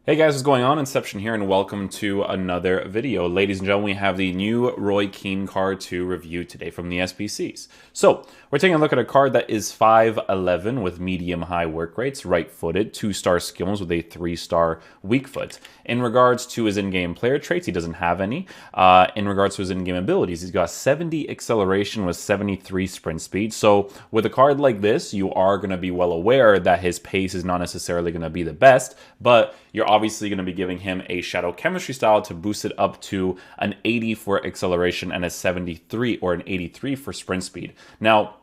Hey guys, what's going on? Inception here, and welcome to another video. Ladies and gentlemen, we have the new Keane card to review today from the SBCs. So, we're taking a look at a card that is 5'11 with medium-high work rates, right-footed, 2-star skills with a 3-star weak foot. In regards to his in-game player traits, he doesn't have any. In regards to his in-game abilities, he's got 70 acceleration with 73 sprint speed. So, with a card like this, you are going to be well aware that his pace is not necessarily going to be the best, but you're obviously going to be giving him a Shadow Chemistry style to boost it up to an 80 for acceleration and a 73 or an 83 for sprint speed. Now,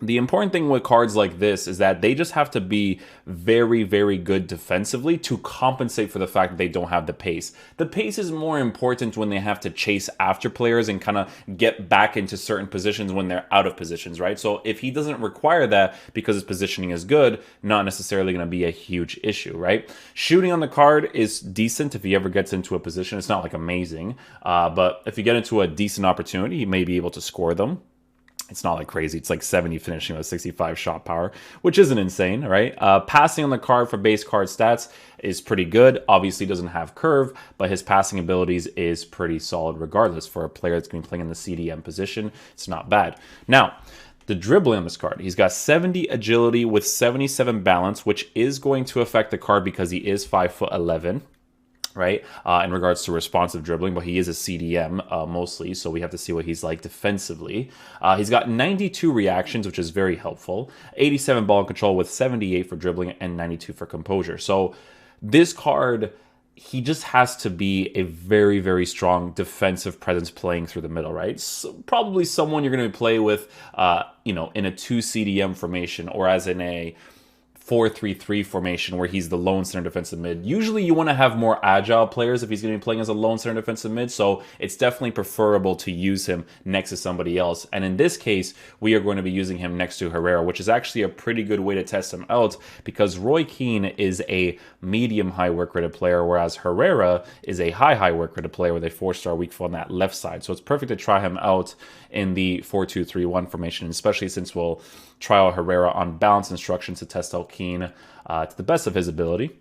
the important thing with cards like this is that they just have to be very, very good defensively to compensate for the fact that they don't have the pace. The pace is more important when they have to chase after players and kind of get back into certain positions when they're out of positions, right? So if he doesn't require that because his positioning is good, not necessarily going to be a huge issue, right? Shooting on the card is decent if he ever gets into a position. It's not like amazing, but if you get into a decent opportunity, he may be able to score them. It's not like crazy. It's like 70 finishing with 65 shot power, which isn't insane, right? Passing on the card for base card stats is pretty good. Obviously doesn't have curve, but his passing abilities is pretty solid regardless. For a player that's going to be playing in the CDM position, it's not bad. Now, the dribbling on this card, he's got 70 agility with 77 balance, which is going to affect the card because he is 5'11". Right, in regards to responsive dribbling, but he is a CDM mostly, so we have to see what he's like defensively. He's got 92 reactions, which is very helpful, 87 ball control with 78 for dribbling and 92 for composure. So this card, he just has to be a very, very strong defensive presence playing through the middle, right? So probably someone you're going to play with, in a 2 CDM formation or as in a 4-3-3 formation where he's the lone center defensive mid. Usually you want to have more agile players if he's going to be playing as a lone center defensive mid, so it's definitely preferable to use him next to somebody else. And in this case, we are going to be using him next to Herrera, which is actually a pretty good way to test him out because Keane is a medium-high work-rated player, whereas Herrera is a high work-rated player with a 4-star weak foot on that left side. So it's perfect to try him out in the 4-2-3-1 formation, especially since we'll trial Herrera on balance instructions to test out Keane to the best of his ability.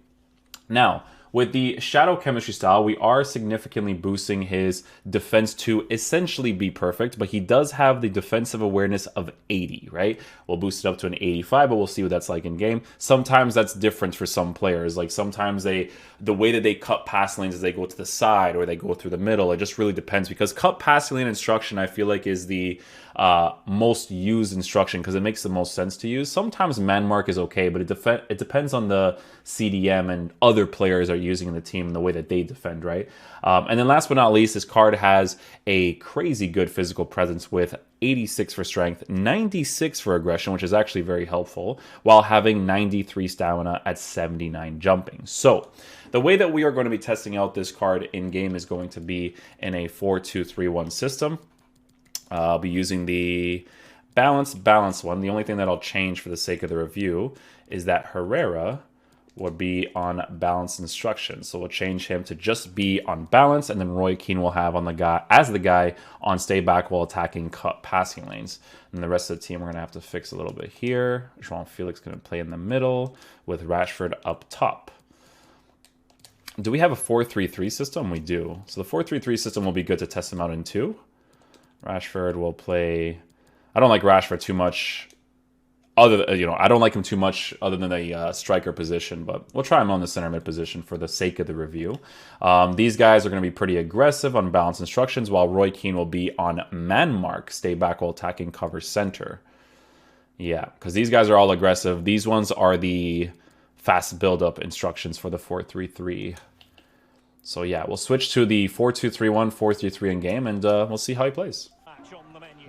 Now, with the Shadow Chemistry style, we are significantly boosting his defense to essentially be perfect, but he does have the defensive awareness of 80, right? We'll boost it up to an 85, but we'll see what that's like in game. Sometimes that's different for some players. Like sometimes the way that they cut pass lanes is they go to the side or they go through the middle. It just really depends because cut pass lane instruction, I feel like, is the most used instruction because it makes the most sense to use. Sometimes man mark is okay, but it depends on the CDM and other players are using in the team and the way that they defend, right? And then last but not least, this card has a crazy good physical presence with 86 for strength, 96 for aggression, which is actually very helpful, while having 93 stamina at 79 jumping. So the way that we are going to be testing out this card in-game is going to be in a 4-2-3-1 system. I'll be using the balance one. The only thing that I'll change for the sake of the review is that Herrera would be on balance instructions. So we'll change him to just be on balance, and then Keane will have on the guy on stay back while attacking cut passing lanes. And the rest of the team we're gonna have to fix a little bit here. João Felix gonna play in the middle with Rashford up top. Do we have a 4-3-3 system? We do. So the 4-3-3 system will be good to test him out in 2. Rashford will play. I don't like Rashford too much. I don't like him too much other than a striker position, but we'll try him on the center mid position for the sake of the review. These guys are going to be pretty aggressive on balance instructions, while Keane will be on man mark, stay back while attacking cover center. Yeah, because these guys are all aggressive. These ones are the fast build-up instructions for the 4-3-3. So yeah, we'll switch to the 4-2-3-1, 4-3-3 in game, and we'll see how he plays. On the menu.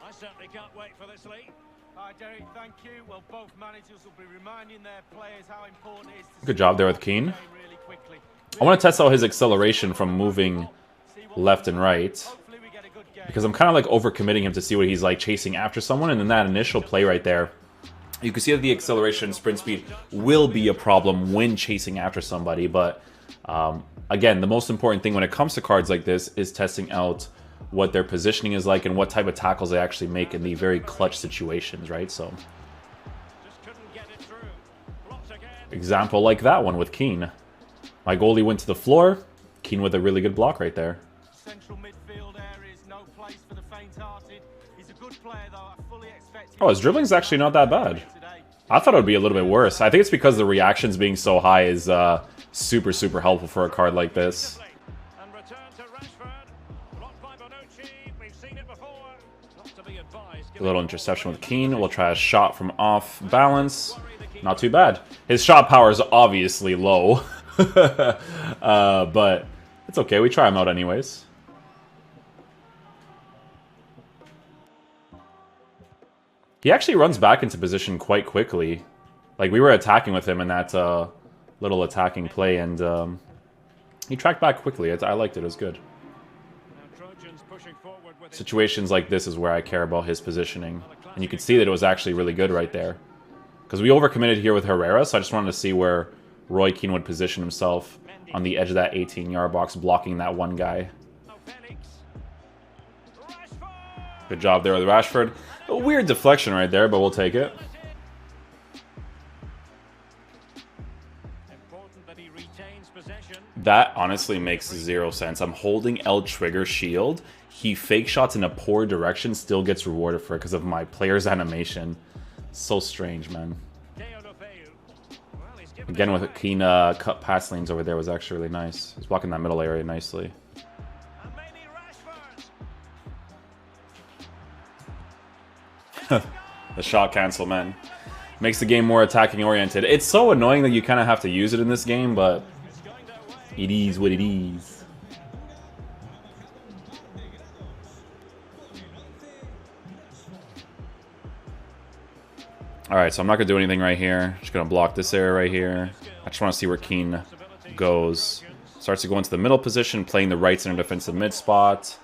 I certainly can't wait for this league. Hi, Derek, thank you. Well, both managers will be reminding their players how important it is to good job there with Keane. I want to test out his acceleration from moving left and right, because I'm kind of like overcommitting him to see what he's like chasing after someone, and then that initial play right there, you can see that the acceleration and sprint speed will be a problem when chasing after somebody, but again, the most important thing when it comes to cards like this is testing out what their positioning is like and what type of tackles they actually make in the very clutch situations, right? So, example like that one with Keane. My goalie went to the floor. Keane with a really good block right there. Central midfield area is no place for the faint-hearted. He's a good player, though. I fully expect him. Oh, his dribbling's actually not that bad. I thought it would be a little bit worse. I think it's because the reactions being so high is super, super helpful for a card like this. And return to Rashford. Blocked by Bonucci. We've seen it before. Not to be advised. A little interception with Keane. We'll try a shot from off balance. Not too bad. His shot power is obviously low. But it's okay. We try him out anyways. He actually runs back into position quite quickly. Like, we were attacking with him in that little attacking play, and he tracked back quickly. I liked it. It was good. Situations like this is where I care about his positioning. And you can see that it was actually really good right there. Because we overcommitted here with Herrera, so I just wanted to see where Roy Keane would position himself on the edge of that 18-yard box, blocking that one guy. Good job there with Rashford. A weird deflection right there, but we'll take it. That honestly makes zero sense. I'm holding L trigger shield. He fake shots in a poor direction, still gets rewarded for it because of my player's animation. So strange, man. Again, with Keane cut pass lanes over there was actually really nice. He's blocking that middle area nicely. The shot cancel, man. Makes the game more attacking oriented. It's so annoying that you kind of have to use it in this game, but it is what it is. Alright, so I'm not going to do anything right here. Just going to block this area right here. I just want to see where Keane goes. Starts to go into the middle position, playing the right center defensive mid spot.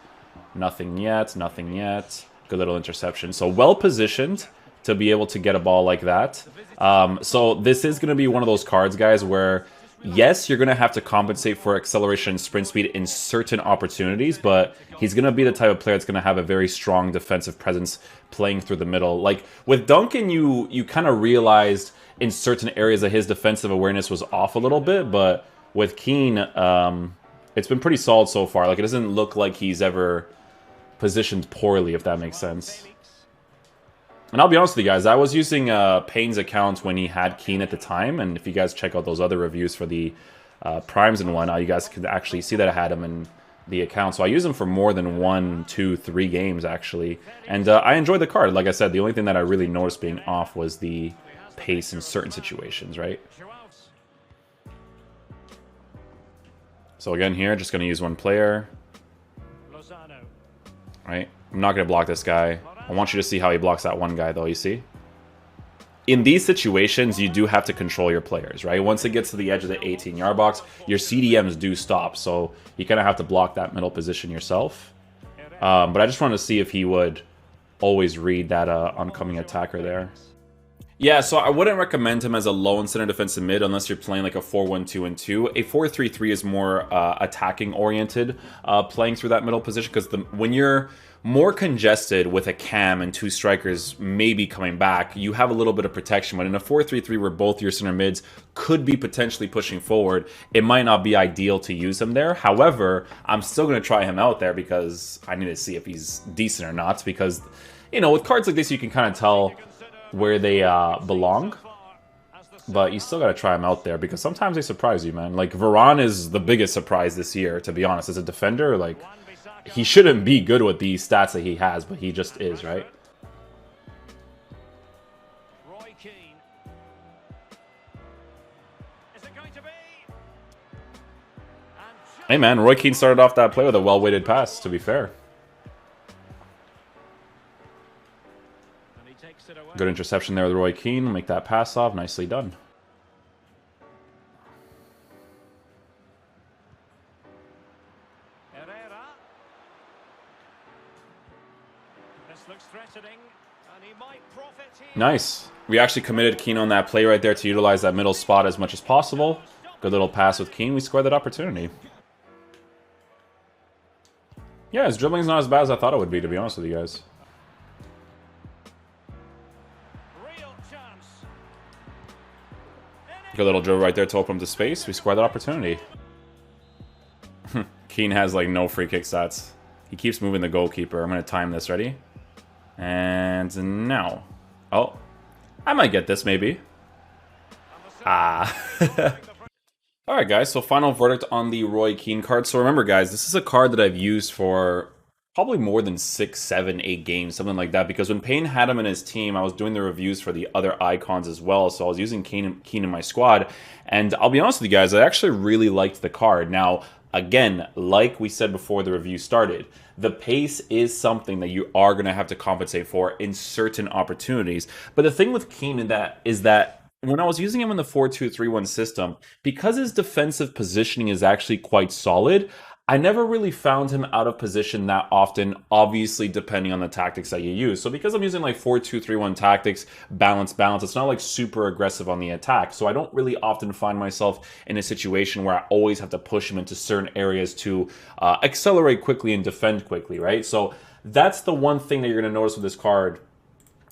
Nothing yet, nothing yet. Good little interception. So well positioned to be able to get a ball like that. So this is going to be one of those cards, guys, where yes, you're going to have to compensate for acceleration and sprint speed in certain opportunities, but he's going to be the type of player that's going to have a very strong defensive presence playing through the middle. Like with Duncan, you kind of realized in certain areas that his defensive awareness was off a little bit, but with Keane, it's been pretty solid so far. Like it doesn't look like he's ever positioned poorly, if that makes sense. And I'll be honest with you guys, I was using Payne's account when he had Keane at the time, and if you guys check out those other reviews for the primes and whatnot, you guys could actually see that I had him in the account. So I use him for more than 1, 2, 3 games, actually. And I enjoyed the card. Like I said, the only thing that I really noticed being off was the pace in certain situations, right? So again here, just going to use one player. Right? I'm not going to block this guy. I want you to see how he blocks that one guy, though, you see? In these situations, you do have to control your players, right? Once it gets to the edge of the 18-yard box, your CDMs do stop, so you kind of have to block that middle position yourself. But I just wanted to see if he would always read that oncoming attacker there. Yeah, so I wouldn't recommend him as a lone center defensive mid unless you're playing like a 4-1-2-2. A 4-3-3 is more attacking oriented, playing through that middle position, because when you're more congested with a cam and 2 strikers maybe coming back, you have a little bit of protection. But in a 4-3-3 where both your center mids could be potentially pushing forward, it might not be ideal to use him there. However, I'm still going to try him out there because I need to see if he's decent or not. Because, you know, with cards like this, you can kind of tell where they belong, but you still got to try them out there because sometimes they surprise you, man. Like Varane is the biggest surprise this year, to be honest. As a defender, like he shouldn't be good with the stats that he has, but he just is, right? Roy Keane. Is it going to be? Hey man, Roy Keane started off that play with a well-weighted pass, to be fair. Good interception there with Roy Keane. Make that pass off. Nicely done. Herrera. This looks threatening, and he might profit here. Nice. We actually committed Keane on that play right there to utilize that middle spot as much as possible. Good little pass with Keane. We scored that opportunity. Yeah, his dribbling's not as bad as I thought it would be, to be honest with you guys. Good a little drill right there to open up the space. We square that opportunity. Keane has like no free kick stats. He keeps moving the goalkeeper. I'm going to time this. Ready? And now. Oh. I might get this maybe. Ah. Alright guys, so final verdict on the Roy Keane card. So remember guys, this is a card that I've used for probably more than 6, 7, 8 games, something like that. Because when Payne had him in his team, I was doing the reviews for the other icons as well. So I was using Keane in my squad. And I'll be honest with you guys, I actually really liked the card. Now, again, like we said before the review started, the pace is something that you are going to have to compensate for in certain opportunities. But the thing with Keane is that when I was using him in the 4-2-3-1 system, because his defensive positioning is actually quite solid, I never really found him out of position that often, obviously depending on the tactics that you use. So because I'm using like 4-2-3-1 tactics, balance, it's not like super aggressive on the attack. So I don't really often find myself in a situation where I always have to push him into certain areas to accelerate quickly and defend quickly, right? So that's the one thing that you're going to notice with this card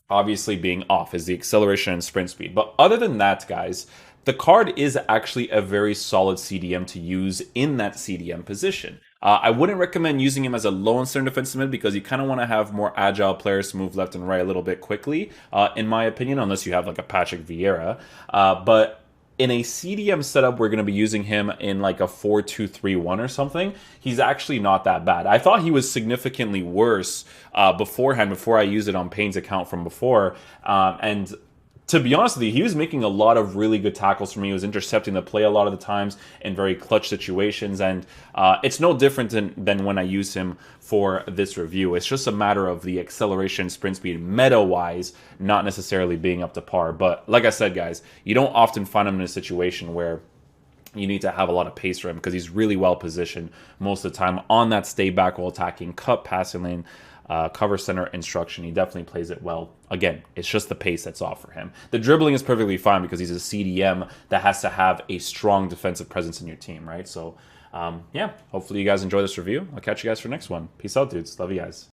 obviously being off, is the acceleration and sprint speed. But other than that, guys, the card is actually a very solid CDM to use in that CDM position. I wouldn't recommend using him as a low and center defensive mid because you kind of want to have more agile players to move left and right a little bit quickly, in my opinion, unless you have like a Patrick Vieira. But in a CDM setup, we're going to be using him in like a 4-2-3-1 or something. He's actually not that bad. I thought he was significantly worse beforehand, before I used it on Payne's account from before. And to be honest with you, he was making a lot of really good tackles for me. He was intercepting the play a lot of the times in very clutch situations. And it's no different than when I use him for this review. It's just a matter of the acceleration, sprint speed, meta-wise, not necessarily being up to par. But like I said, guys, you don't often find him in a situation where you need to have a lot of pace for him because he's really well positioned most of the time on that stay back while attacking, cut passing lane, cover center instruction. He definitely plays it well. Again, it's just the pace that's off for him. The dribbling is perfectly fine because he's a CDM that has to have a strong defensive presence in your team, right? So, yeah, hopefully you guys enjoy this review. I'll catch you guys for the next one. Peace out, dudes. Love you guys.